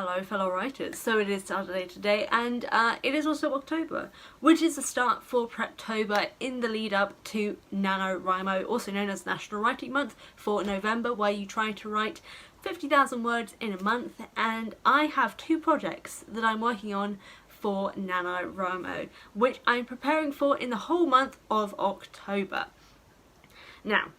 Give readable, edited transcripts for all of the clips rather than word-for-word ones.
Hello fellow writers, so it is Saturday today and it is also October, which is the start for Preptober in the lead up to NaNoWriMo, also known as National Writing Month for November, where you try to write 50,000 words in a month, and I have two projects that I'm working on for NaNoWriMo, which I'm preparing for in the whole month of October. Now,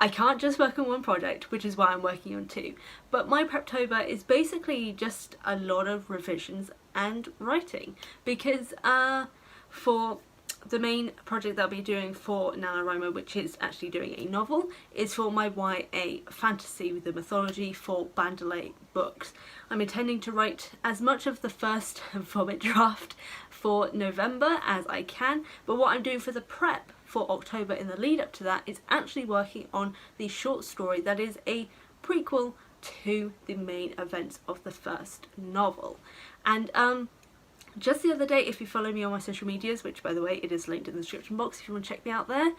I can't just work on one project, which is why I'm working on two, but my Preptober is basically just a lot of revisions and writing, because for the main project that I'll be doing for NaNoWriMo, which is actually doing a novel, is for my YA fantasy with the mythology for Bandolay books. I'm intending to write as much of the first vomit draft for November as I can, but what I'm doing for the prep for October in the lead up to that is actually working on the short story that is a prequel to the main events of the first novel. And just the other day, if you follow me on my social medias, which by the way it is linked in the description box if you want to check me out there,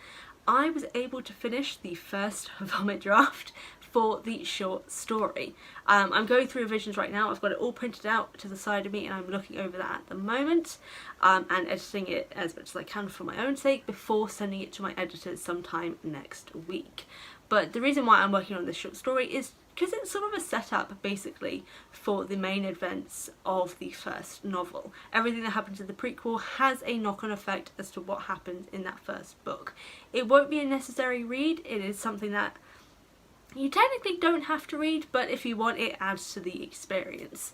I was able to finish the first vomit draft for the short story. I'm going through revisions right now. I've got it all printed out to the side of me and I'm looking over that at the moment, and editing it as much as I can for my own sake before sending it to my editors sometime next week. But the reason why I'm working on this short story is because it's sort of a setup basically for the main events of the first novel. Everything that happens in the prequel has a knock-on effect as to what happens in that first book. It won't be a necessary read, it is something that you technically don't have to read, but if you want, it adds to the experience,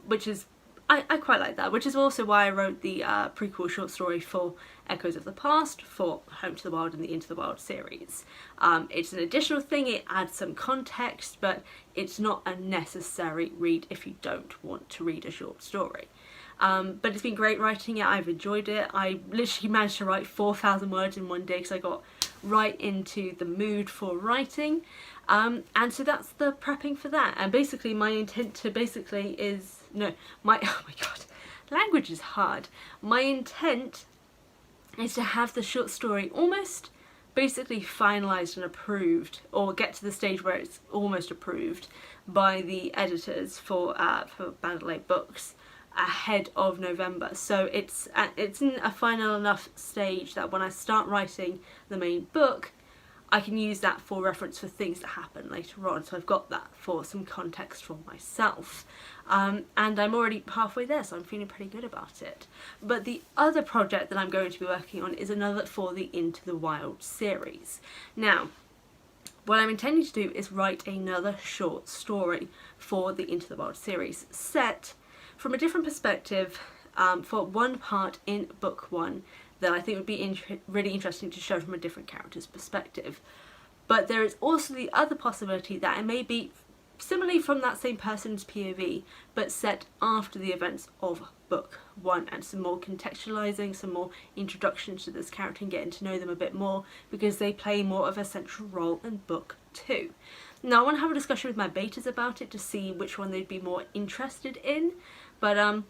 which is, I quite like that, which is also why I wrote the prequel short story for Echoes of the Past for Home to the Wild and the Into the Wild series. It's an additional thing, it adds some context, but it's not a necessary read if you don't want to read a short story. But it's been great writing it, I've enjoyed it. I literally managed to write 4,000 words in one day because I got right into the mood for writing. And so that's the prepping for that, and basically my intent to oh my god, language is hard. My intent is to have the short story almost basically finalised and approved, or get to the stage where it's almost approved by the editors for Bandolay books ahead of November. So it's in a final enough stage that when I start writing the main book, I can use that for reference for things that happen later on, so I've got that for some context for myself. And I'm already halfway there, so I'm feeling pretty good about it. But the other project that I'm going to be working on is another for the Into the Wild series. Now, what I'm intending to do is write another short story for the Into the Wild series, set from a different perspective, for one part in book one, that I think would be really interesting to show from a different character's perspective. But there is also the other possibility that it may be similarly from that same person's POV, but set after the events of book one, and some more contextualising, some more introductions to this character and getting to know them a bit more, because they play more of a central role in book two. Now I want to have a discussion with my betas about it to see which one they'd be more interested in, but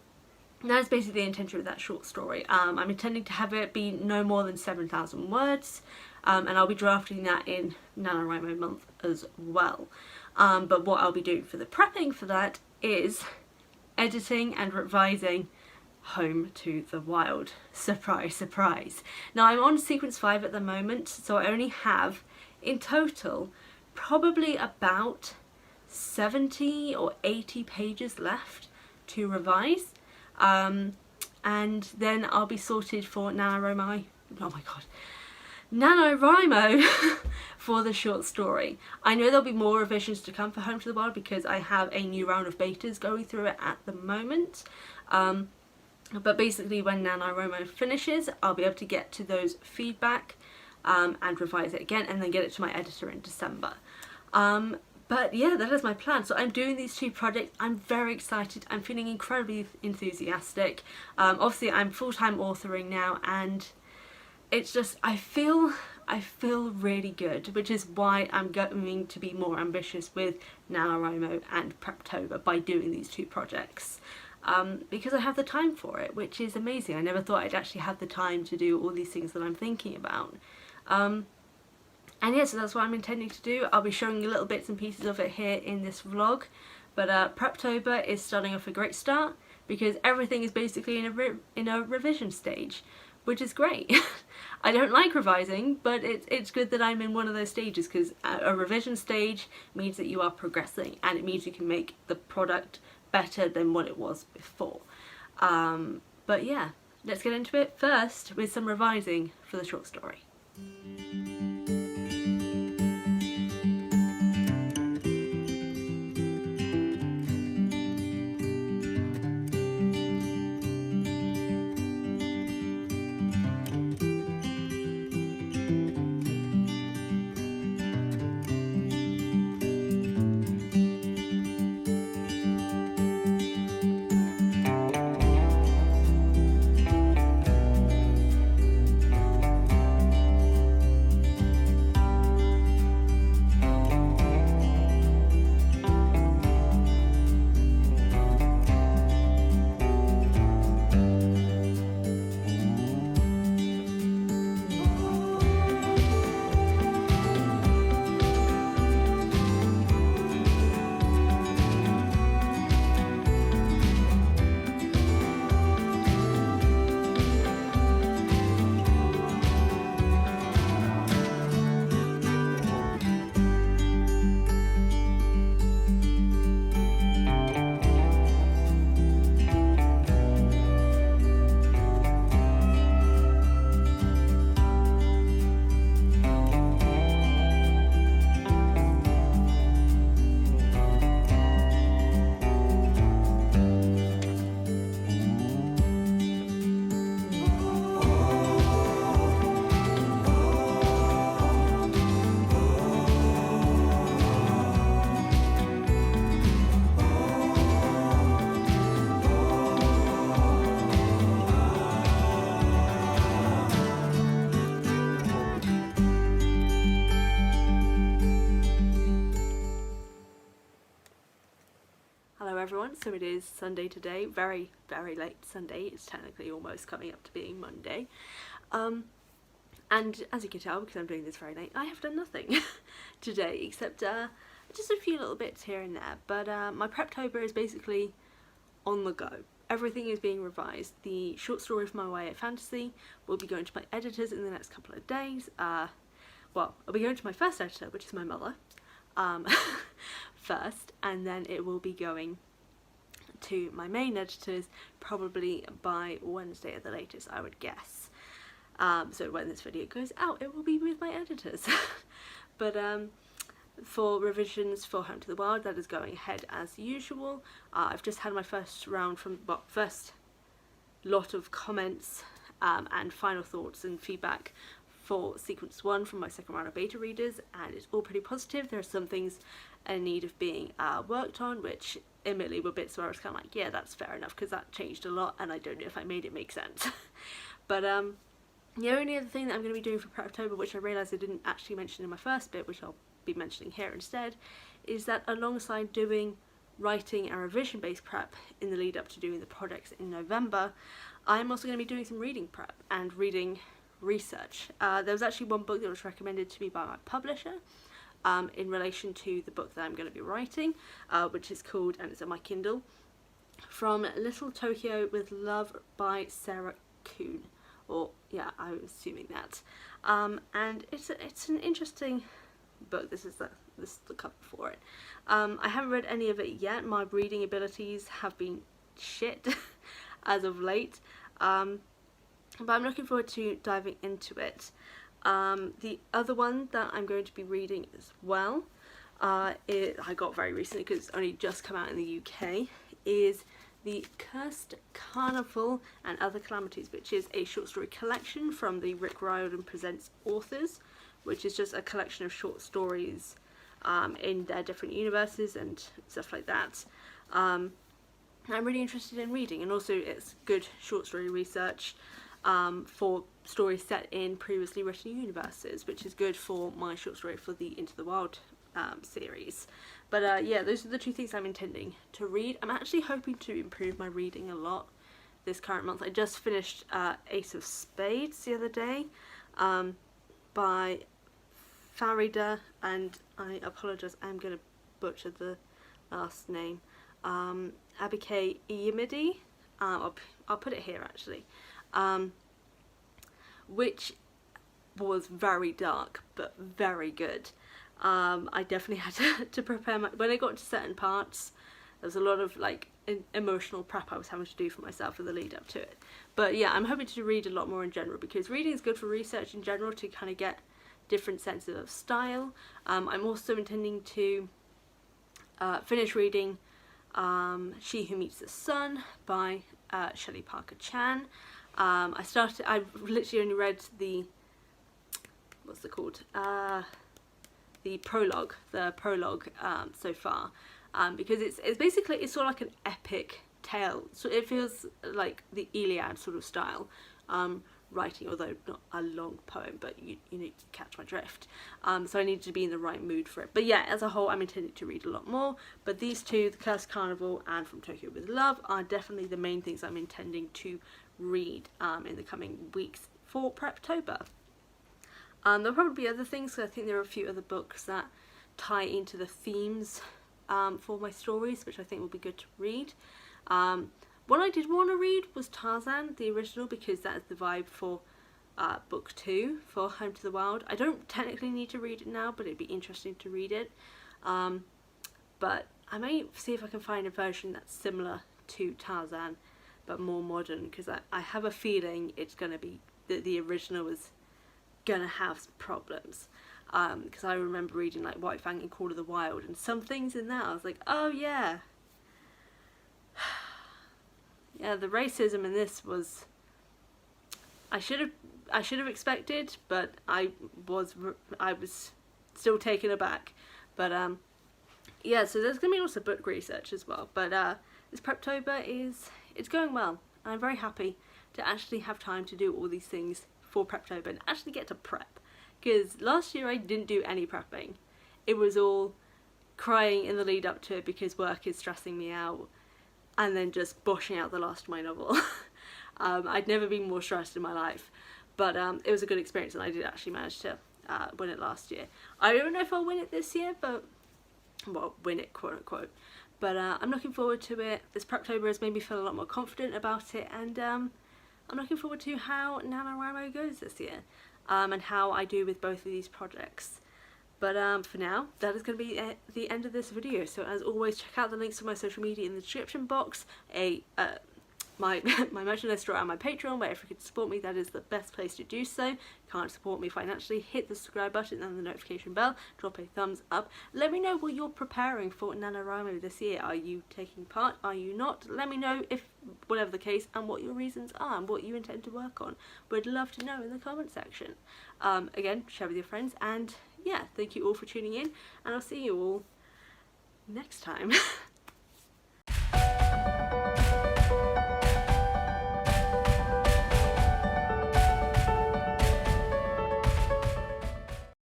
that's basically the intention of that short story. I'm intending to have it be no more than 7,000 words, and I'll be drafting that in NaNoWriMo month as well. But what I'll be doing for the prepping for that is editing and revising Home to the Wild. Surprise, surprise. Now I'm on sequence 5 at the moment, so I only have in total probably about 70 or 80 pages left to revise. And then I'll be sorted for NaNoWriMo for the short story. I know there'll be more revisions to come for Home to the Wild because I have a new round of betas going through it at the moment. But basically when NaNoWriMo finishes, I'll be able to get to those feedback and revise it again, and then get it to my editor in December. But yeah, that is my plan. So I'm doing these two projects. I'm very excited. I'm feeling incredibly enthusiastic. Obviously I'm full-time authoring now, and it's just, I feel really good, which is why I'm going to be more ambitious with NaNoWriMo and Preptober by doing these two projects. Because I have the time for it, which is amazing. I never thought I'd actually have the time to do all these things that I'm thinking about. And yeah, so that's what I'm intending to do. I'll be showing you little bits and pieces of it here in this vlog, But Preptober is starting off a great start because everything is basically in a revision stage, which is great. I don't like revising, but it's good that I'm in one of those stages, because a revision stage means that you are progressing, and it means you can make the product better than what it was before. But yeah, let's get into it first with some revising for the short story. Hello everyone, so it is Sunday today, very late Sunday. It's technically almost coming up to being Monday, and as you can tell, because I'm doing this very late, I have done nothing today except just a few little bits here and there. But my Preptober is basically on the go. Everything is being revised. The short story for my YA fantasy will be going to my editors in the next couple of days. Well, I'll be going to my first editor, which is my mother, first, and then it will be going to my main editors probably by Wednesday at the latest, I would guess. So when this video goes out, it will be with my editors. But for revisions for Home to the Wild, that is going ahead as usual. I've just had my first lot of comments and final thoughts and feedback for Sequence 1 from my second round of beta readers, and it's all pretty positive. There are some things in need of being worked on, which admittedly were bits where I was kind of like, yeah, that's fair enough, because that changed a lot and I don't know if I made it make sense. But the only other thing that I'm going to be doing for Preptober, which I realised I didn't actually mention in my first bit, which I'll be mentioning here instead, is that alongside doing writing and revision based prep in the lead up to doing the projects in November, I'm also going to be doing some reading prep and reading research. There was actually one book that was recommended to me by my publisher in relation to the book that I'm going to be writing, which is called, and it's on my Kindle, From Little Tokyo with Love by Sarah Kuhn, or yeah, I'm assuming that. And it's an interesting book. This is the cover for it. I haven't read any of it yet. My reading abilities have been shit as of late, but I'm looking forward to diving into it. The other one that I'm going to be reading as well, I got very recently because it's only just come out in the UK, is The Cursed Carnival and Other Calamities, which is a short story collection from the Rick Riordan Presents authors, which is just a collection of short stories in their different universes and stuff like that. I'm really interested in reading, and also it's good short story research for stories set in previously written universes, which is good for my short story for the Into the Wild series. But yeah, those are the two things I'm intending to read. I'm actually hoping to improve my reading a lot this current month. I just finished Ace of Spades the other day by Farida, and I apologise, I'm going to butcher the last name, Abike Iyemide. I'll put it here actually, which was very dark but very good. I definitely had to prepare when I got to certain parts. There was a lot of like emotional prep I was having to do for myself in the lead up to it. But yeah, I'm hoping to read a lot more in general, because reading is good for research in general, to kind of get different senses of style. I'm also intending to finish reading She Who Meets the Sun by Shelley Parker Chan. I've literally only read the, what's it called? The prologue so far, because it's basically, it's sort of like an epic tale. So it feels like the Iliad sort of style writing, although not a long poem, but you need to catch my drift. So I need to be in the right mood for it. But yeah, as a whole, I'm intending to read a lot more. But these two, The Cursed Carnival and From Tokyo with Love, are definitely the main things I'm intending to read in the coming weeks for Preptober. There'll probably be other things, so I think there are a few other books that tie into the themes for my stories, which I think will be good to read. One I did want to read was Tarzan, the original, because that is the vibe for book 2 for Home to the Wild. I don't technically need to read it now, but it'd be interesting to read it. But I may see if I can find a version that's similar to Tarzan, but more modern, because I have a feeling it's going to be, that the original is gonna have some problems, because I remember reading like White Fang and Call of the Wild, and some things in that I was like, oh yeah, yeah, the racism in this was, I should have expected, but I was still taken aback. But yeah, so there's gonna be also book research as well. But this Preptober it's going well. I'm very happy to actually have time to do all these things for Preptober and actually get to prep, because last year I didn't do any prepping. It was all crying in the lead up to it because work is stressing me out, and then just boshing out the last of my novel. I'd never been more stressed in my life, but it was a good experience, and I did actually manage to win it last year. I don't know if I'll win it this year, but, well, win it quote unquote, but I'm looking forward to it. This Preptober has made me feel a lot more confident about it, and I'm looking forward to how NaNoWriMo goes this year, and how I do with both of these projects. But for now, that is going to be the end of this video. So as always, check out the links to my social media in the description box, my merchandise store and my Patreon, where if you could support me, that is the best place to do so. Can't support me financially, hit the subscribe button and the notification bell, drop a thumbs up. Let me know what you're preparing for NaNoWriMo this year. Are you taking part? Are you not? Let me know, if whatever the case, and what your reasons are and what you intend to work on. Would love to know in the comment section. Again, share with your friends, and yeah, thank you all for tuning in, and I'll see you all next time.